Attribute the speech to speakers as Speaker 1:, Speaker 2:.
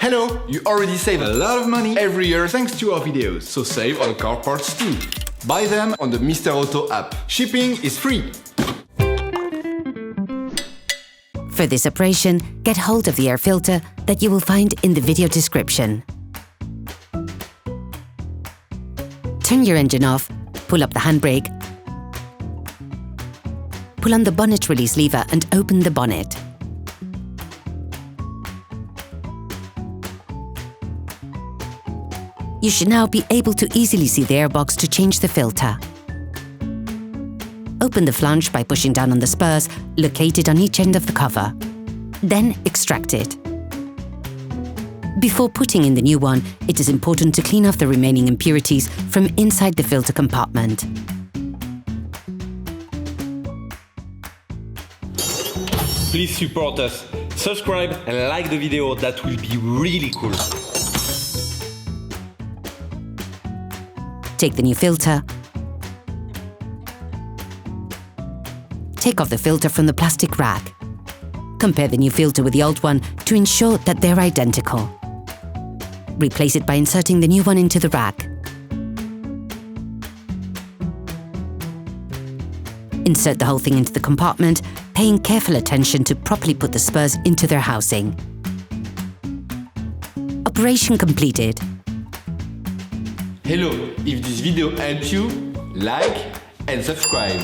Speaker 1: Hello! You already save a lot of money every year thanks to our videos, so save on car parts too. Buy them on the Mr. Auto app. Shipping is free.
Speaker 2: For this operation, get hold of the air filter that you will find in the video description. Turn your engine off, pull up the handbrake, pull on the bonnet release lever and open the bonnet. You should now be able to easily see the airbox to change the filter. Open the flange by pushing down on the spurs located on each end of the cover. Then extract it. Before putting in the new one, it is important to clean off the remaining impurities from inside the filter compartment.
Speaker 3: Please support us. Subscribe and like the video, that will be really cool.
Speaker 2: Take the new filter. Take off the filter from the plastic rack. Compare the new filter with the old one to ensure that they're identical. Replace it by inserting the new one into the rack. Insert the whole thing into the compartment, paying careful attention to properly put the spurs into their housing. Operation completed.
Speaker 1: Hello! If this video helps you, like and subscribe.